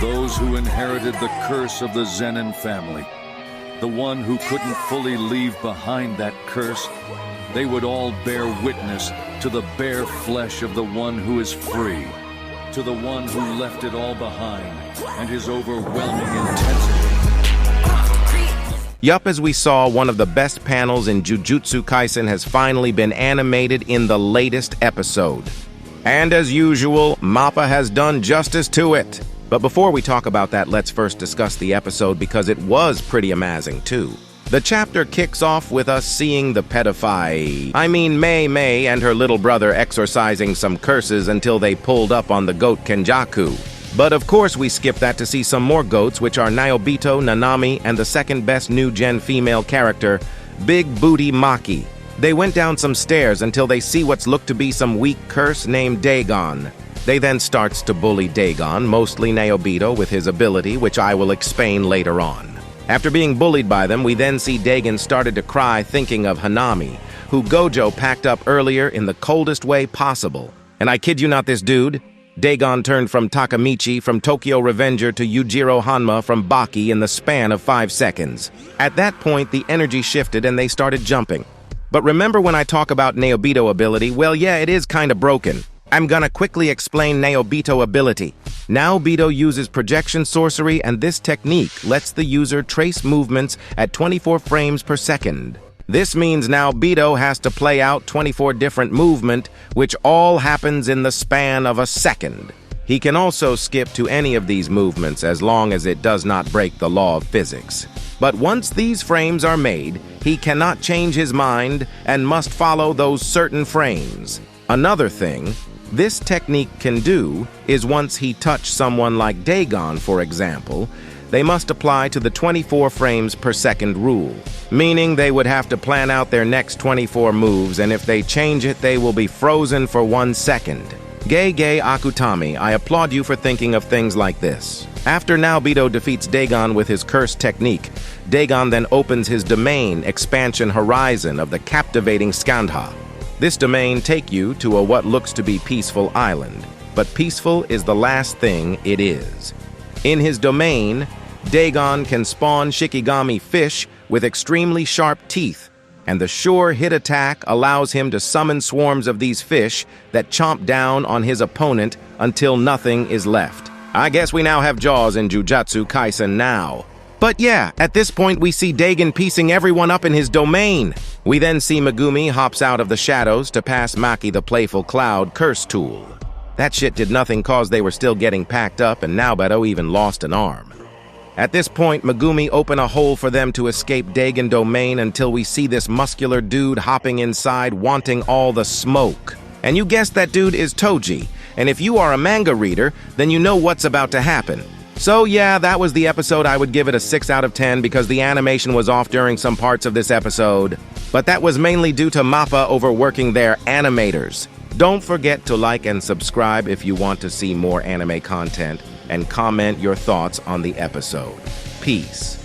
those who inherited the curse of the Zenin family. The one who couldn't fully leave behind that curse, they would all bear witness to the bare flesh of the one who is free, to the one who left it all behind and his overwhelming intensity. Yup, as we saw, one of the best panels in Jujutsu Kaisen has finally been animated in the latest episode. And as usual, MAPPA has done justice to it. But before we talk about that, let's first discuss the episode because it was pretty amazing too. The chapter kicks off with us seeing the Mei and her little brother exorcising some curses until they pulled up on the goat Kenjaku. But of course we skip that to see some more goats, which are Naobito, Nanami, and the second best new-gen female character, Big Booty Maki. They went down some stairs until they see what's looked to be some weak curse named Dagon. They then starts to bully Dagon, mostly Naobito, with his ability, which I will explain later on. After being bullied by them, we then see Dagon started to cry thinking of Hanami, who Gojo packed up earlier in the coldest way possible. And I kid you not, this dude, Dagon turned from Takamichi from Tokyo Revenger to Yujiro Hanma from Baki in the span of 5 seconds. At that point, the energy shifted and they started jumping. But remember when I talk about Naobito Ability? Well, yeah, it is kinda broken. I'm gonna quickly explain Naobito Ability. Naobito uses projection sorcery, and this technique lets the user trace movements at 24 frames per second. This means Naobito has to play out 24 different movements, which all happens in the span of a second. He can also skip to any of these movements as long as it does not break the law of physics. But once these frames are made, he cannot change his mind and must follow those certain frames. Another thing this technique can do is once he touches someone like Dagon, for example, they must apply to the 24 frames per second rule, meaning they would have to plan out their next 24 moves, and if they change it, they will be frozen for 1 second. Gei Akutami, I applaud you for thinking of things like this. After Naobito defeats Dagon with his curse technique, Dagon then opens his domain expansion horizon of the captivating Skandha. This domain take you to a what looks to be peaceful island, but peaceful is the last thing it is. In his domain, Dagon can spawn Shikigami fish with extremely sharp teeth, and the sure hit attack allows him to summon swarms of these fish that chomp down on his opponent until nothing is left. I guess we now have jaws in Jujutsu Kaisen now. But yeah, at this point we see Dagon piecing everyone up in his domain. We then see Megumi hops out of the shadows to pass Maki the Playful Cloud curse tool. That shit did nothing cause they were still getting packed up, and Naobito even lost an arm. At this point, Megumi open a hole for them to escape Dagon domain until we see this muscular dude hopping inside wanting all the smoke. And you guessed that dude is Toji, and if you are a manga reader, then you know what's about to happen. So yeah, that was the episode. I would give it a 6 out of 10 because the animation was off during some parts of this episode. But that was mainly due to MAPPA overworking their animators. Don't forget to like and subscribe if you want to see more anime content, and comment your thoughts on the episode. Peace.